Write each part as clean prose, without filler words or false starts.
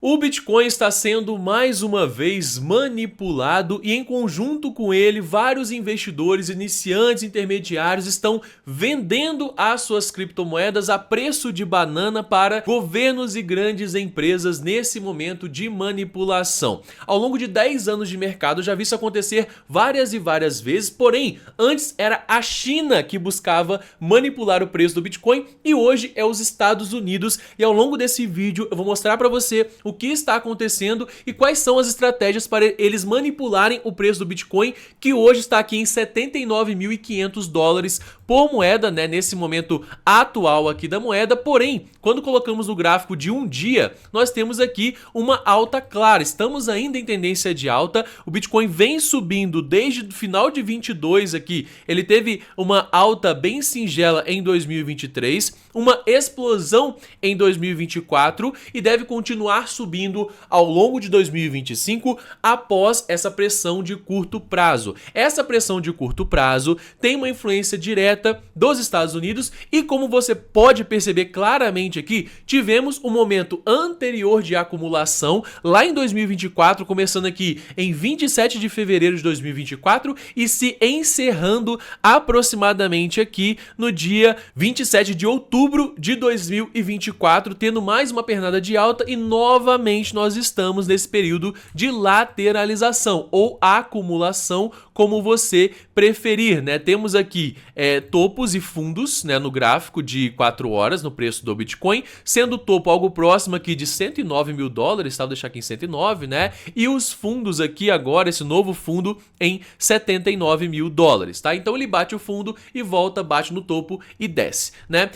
O Bitcoin está sendo mais uma vez manipulado e, em conjunto com ele, vários investidores iniciantes intermediários estão vendendo as suas criptomoedas a preço de banana para governos e grandes empresas nesse momento de manipulação. Ao longo de 10 anos de mercado, eu já vi isso acontecer várias e várias vezes, porém, antes era a China que buscava manipular o preço do Bitcoin e hoje é os Estados Unidos. E ao longo desse vídeo eu vou mostrar para você o que está acontecendo e quais são as estratégias para eles manipularem o preço do Bitcoin, que hoje está aqui em 79.500 dólares por moeda, né, nesse momento atual aqui da moeda. Porém, quando colocamos no gráfico de um dia, nós temos aqui uma alta clara, estamos ainda em tendência de alta, o Bitcoin vem subindo desde o final de 22 aqui, ele teve uma alta bem singela em 2023, uma explosão em 2024 e deve continuar subindo ao longo de 2025 após essa pressão de curto prazo. Essa pressão de curto prazo tem uma influência direta dos Estados Unidos e, como você pode perceber claramente aqui, tivemos um momento anterior de acumulação lá em 2024, começando aqui em 27 de fevereiro de 2024 e se encerrando aproximadamente aqui no dia 27 de outubro de 2024, tendo mais uma pernada de alta e novamente nós estamos nesse período de lateralização ou acumulação, como você preferir, né? Temos aqui topos e fundos, né, no gráfico de 4 horas no preço do Bitcoin, sendo o topo algo próximo aqui de 109 mil dólares, tá? Vou deixar aqui em 109, né? E os fundos aqui agora, esse novo fundo em 79 mil dólares, tá? Então ele bate o fundo e volta, bate no topo e desce, né?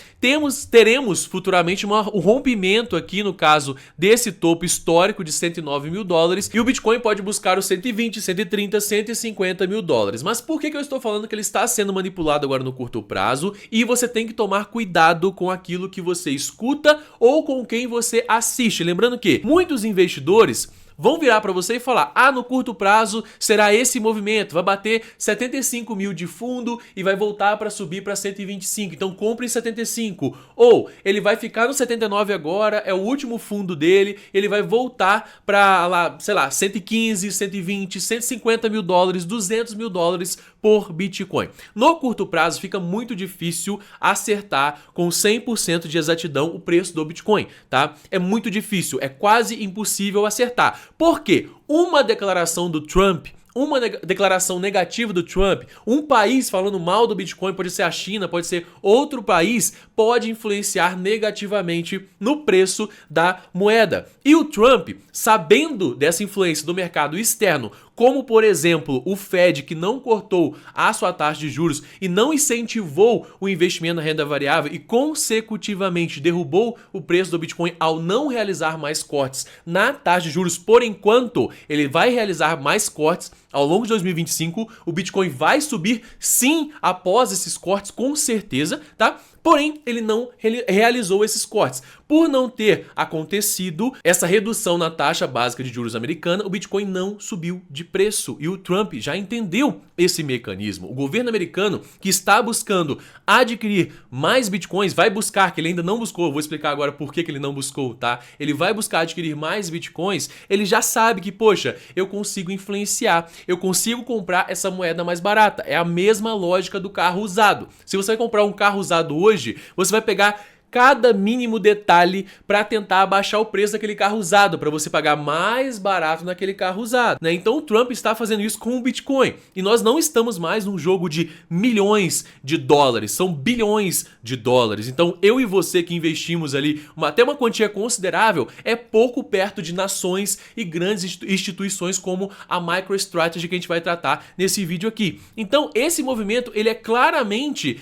Teremos futuramente um rompimento aqui, no caso desse topo histórico de 109 mil dólares, e o Bitcoin pode buscar os 120, 130, 150 mil dólares. Mas por que eu estou falando que ele está sendo manipulado agora no curto prazo? E você tem que tomar cuidado com aquilo que você escuta ou com quem você assiste. Lembrando que muitos investidores vão virar para você e falar: ah, no curto prazo será esse movimento, vai bater 75 mil de fundo e vai voltar para subir para 125, então compre em 75. Ou ele vai ficar no 79 agora, é o último fundo dele, ele vai voltar para lá, sei lá, 115, 120, 150 mil dólares, 200 mil dólares por Bitcoin. No curto prazo fica muito difícil acertar com 100% de exatidão o preço do Bitcoin, tá? É muito difícil, é quase impossível acertar. Por quê? Uma declaração do Trump, uma declaração negativa do Trump, um país falando mal do Bitcoin, pode ser a China, pode ser outro país, pode influenciar negativamente no preço da moeda. E o Trump, sabendo dessa influência do mercado externo, como por exemplo o Fed, que não cortou a sua taxa de juros e não incentivou o investimento na renda variável e consecutivamente derrubou o preço do Bitcoin ao não realizar mais cortes na taxa de juros por enquanto, ele vai realizar mais cortes ao longo de 2025, o Bitcoin vai subir sim após esses cortes, com certeza, tá? Porém, ele não realizou esses cortes. Por não ter acontecido essa redução na taxa básica de juros americana, o Bitcoin não subiu de preço. E o Trump já entendeu esse mecanismo. O governo americano, que está buscando adquirir mais Bitcoins, vai buscar, que ele ainda não buscou, eu vou explicar agora por que ele não buscou, tá? Ele vai buscar adquirir mais Bitcoins, ele já sabe que, poxa, eu consigo influenciar, eu consigo comprar essa moeda mais barata. É a mesma lógica do carro usado. Se você vai comprar um carro usado hoje, você vai pegar cada mínimo detalhe para tentar abaixar o preço daquele carro usado, para você pagar mais barato naquele carro usado, né? Então o Trump está fazendo isso com o Bitcoin. E nós não estamos mais num jogo de milhões de dólares, são bilhões de dólares. Então eu e você que investimos ali até uma quantia considerável, é pouco perto de nações e grandes instituições como a MicroStrategy, que a gente vai tratar nesse vídeo aqui. Então esse movimento, ele é claramente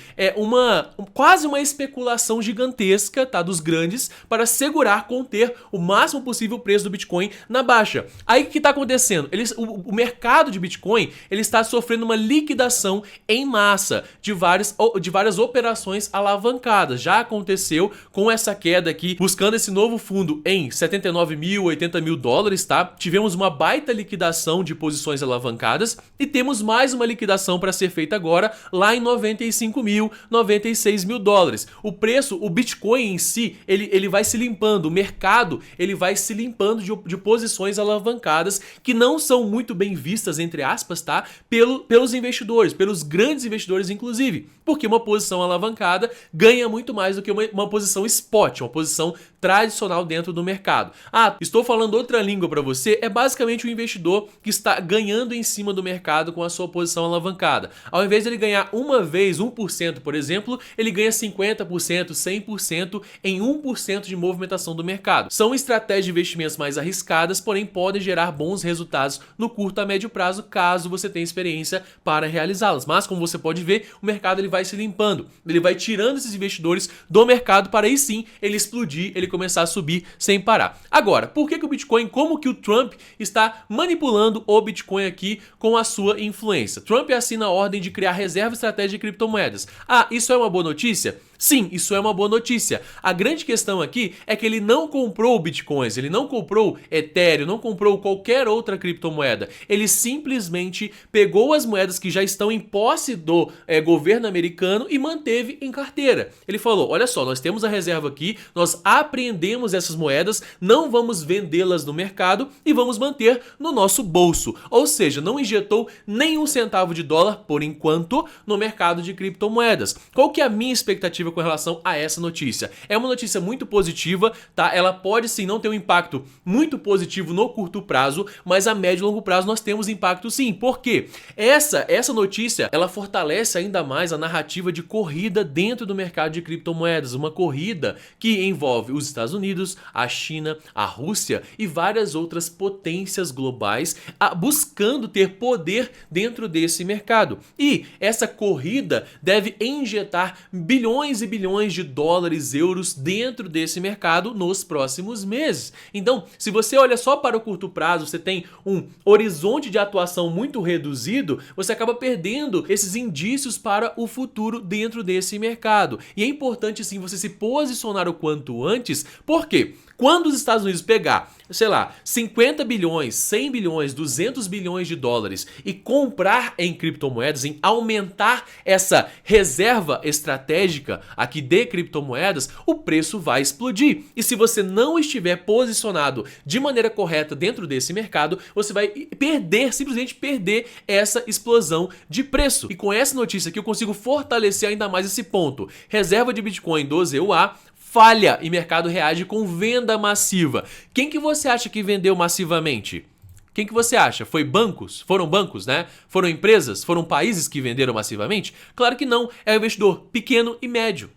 quase uma especulação gigantesca, tá, dos grandes, para segurar, conter o máximo possível o preço do Bitcoin na baixa. Aí o que está acontecendo? O mercado de Bitcoin, ele está sofrendo uma liquidação em massa de várias operações alavancadas. Já aconteceu com essa queda aqui, buscando esse novo fundo em 79 mil, 80 mil dólares, tá? Tivemos uma baita liquidação de posições alavancadas e temos mais uma liquidação para ser feita agora lá em 95 mil, 96 mil dólares. O Bitcoin Bitcoin em si, ele vai se limpando, o mercado ele vai se limpando de posições alavancadas que não são muito bem vistas, entre aspas, tá? Pelos investidores, pelos grandes investidores inclusive, porque uma posição alavancada ganha muito mais do que uma posição spot, uma posição tradicional dentro do mercado. Ah, estou falando outra língua para você, é basicamente o investidor que está ganhando em cima do mercado com a sua posição alavancada. Ao invés de ele ganhar uma vez 1%, por exemplo, ele ganha 50%, 100% em 1% de movimentação do mercado. São estratégias de investimentos mais arriscadas, porém podem gerar bons resultados no curto a médio prazo, caso você tenha experiência para realizá-las. Mas, como você pode ver, o mercado ele vai se limpando, ele vai tirando esses investidores do mercado para aí sim ele explodir, ele começar a subir sem parar. Agora, por que o Bitcoin, como que o Trump está manipulando o Bitcoin aqui com a sua influência? Trump assina a ordem de criar reserva estratégica de criptomoedas. Ah, isso é uma boa notícia? Sim, isso é uma boa notícia. A grande questão aqui é que ele não comprou Bitcoins, ele não comprou Ethereum, não comprou qualquer outra criptomoeda. Ele simplesmente pegou as moedas que já estão em posse do governo americano e manteve em carteira. Ele falou, olha só, nós temos a reserva aqui, nós apreendemos essas moedas, não vamos vendê-las no mercado e vamos manter no nosso bolso. Ou seja, não injetou nenhum centavo de dólar, por enquanto, no mercado de criptomoedas. Qual que é a minha expectativa com relação a essa notícia? É uma notícia muito positiva, tá? Ela pode sim não ter um impacto muito positivo no curto prazo, mas a médio e longo prazo nós temos impacto sim. Por quê? Essa notícia, ela fortalece ainda mais a narrativa de corrida dentro do mercado de criptomoedas, uma corrida que envolve os Estados Unidos, a China, a Rússia e várias outras potências globais buscando ter poder dentro desse mercado. E essa corrida deve injetar bilhões e bilhões de dólares, euros dentro desse mercado nos próximos meses. Então, se você olha só para o curto prazo, você tem um horizonte de atuação muito reduzido, você acaba perdendo esses indícios para o futuro dentro desse mercado. E é importante sim você se posicionar o quanto antes, porque quando os Estados Unidos pegar, sei lá, 50 bilhões, 100 bilhões, 200 bilhões de dólares e comprar em criptomoedas, em aumentar essa reserva estratégica aqui de criptomoedas, o preço vai explodir. E se você não estiver posicionado de maneira correta dentro desse mercado, você vai perder, simplesmente perder essa explosão de preço. E com essa notícia aqui eu consigo fortalecer ainda mais esse ponto. Reserva de Bitcoin 12 EUA falha e mercado reage com venda massiva. Quem que você acha que vendeu massivamente? Quem que você acha? Foi bancos? Foram bancos, né? Foram empresas? Foram países que venderam massivamente? Claro que não, é o investidor pequeno e médio.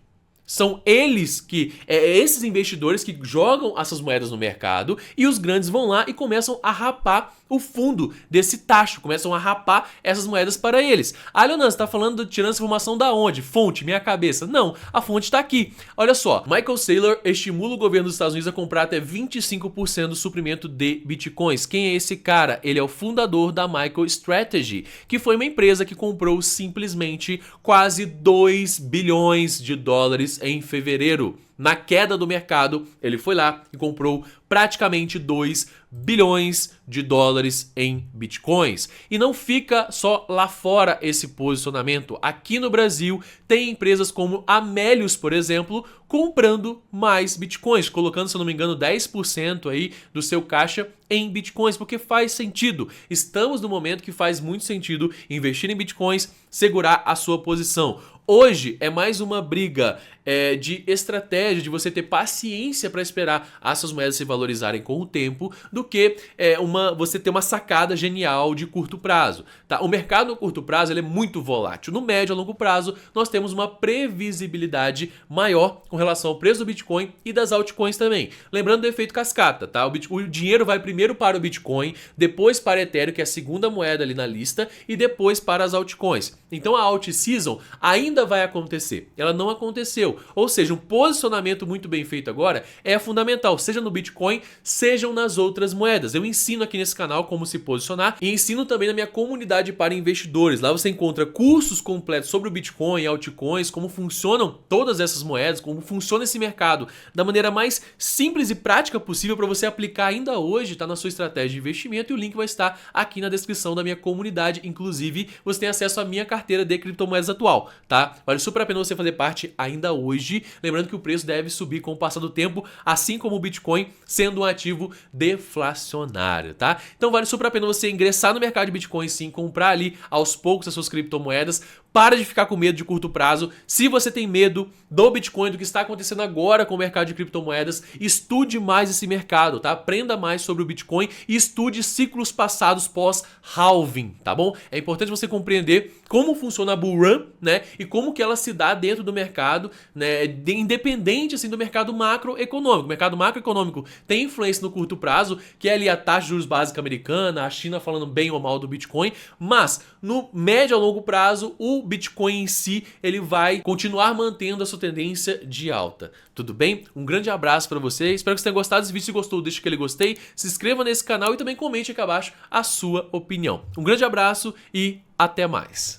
São eles esses investidores que jogam essas moedas no mercado e os grandes vão lá e começam a rapar o fundo desse tacho, começam a rapar essas moedas para eles. Ah, Leonan, você tá falando, tirando essa informação da onde? Fonte, minha cabeça. Não, a fonte tá aqui. Olha só, Michael Saylor estimula o governo dos Estados Unidos a comprar até 25% do suprimento de bitcoins. Quem é esse cara? Ele é o fundador da MicroStrategy, que foi uma empresa que comprou simplesmente quase 2 bilhões de dólares em fevereiro. Na queda do mercado, ele foi lá e comprou praticamente 2 bilhões de dólares em bitcoins. E não fica só lá fora esse posicionamento. Aqui no Brasil, tem empresas como a Melius, por exemplo, comprando mais bitcoins, colocando, se eu não me engano, 10% aí do seu caixa em bitcoins, porque faz sentido. Estamos no momento que faz muito sentido investir em bitcoins, segurar a sua posição. Hoje é mais uma briga de estratégia, de você ter paciência para esperar essas moedas se valorizarem com o tempo, do que você ter uma sacada genial de curto prazo. Tá? O mercado no curto prazo ele é muito volátil. No médio a longo prazo, nós temos uma previsibilidade maior com relação ao preço do Bitcoin e das altcoins também. Lembrando do efeito cascata, tá? O dinheiro vai primeiro para o Bitcoin, depois para Ethereum, que é a segunda moeda ali na lista, e depois para as altcoins. Então a alt season ainda vai acontecer. Ela não aconteceu. Ou seja, um posicionamento muito bem feito agora é fundamental, seja no Bitcoin, sejam nas outras moedas. Eu ensino aqui nesse canal como se posicionar e ensino também na minha comunidade para investidores. Lá você encontra cursos completos sobre o Bitcoin, altcoins, como funcionam todas essas moedas, como funciona esse mercado da maneira mais simples e prática possível para você aplicar ainda hoje, tá na sua estratégia de investimento, e o link vai estar aqui na descrição da minha comunidade. Inclusive, você tem acesso à minha carteira de criptomoedas atual, tá? tá? Vale super a pena você fazer parte ainda hoje, lembrando que o preço deve subir com o passar do tempo, assim como o Bitcoin sendo um ativo deflacionário, tá? Então vale super a pena você ingressar no mercado de Bitcoin sim, comprar ali aos poucos as suas criptomoedas. Para de ficar com medo de curto prazo. Se você tem medo do Bitcoin, do que está acontecendo agora com o mercado de criptomoedas, estude mais esse mercado, tá? Aprenda mais sobre o Bitcoin e estude ciclos passados pós-halving, tá bom? É importante você compreender como funciona a bull run, né? E como que ela se dá dentro do mercado, né? Independente assim do mercado macroeconômico. O mercado macroeconômico tem influência no curto prazo, que é ali a taxa de juros básica americana, a China falando bem ou mal do Bitcoin, mas no médio a longo prazo, o Bitcoin em si, ele vai continuar mantendo a sua tendência de alta. Tudo bem? Um grande abraço para você, espero que você tenha gostado desse vídeo. Se gostou, deixa aquele gostei, se inscreva nesse canal e também comente aqui abaixo a sua opinião. Um grande abraço e até mais!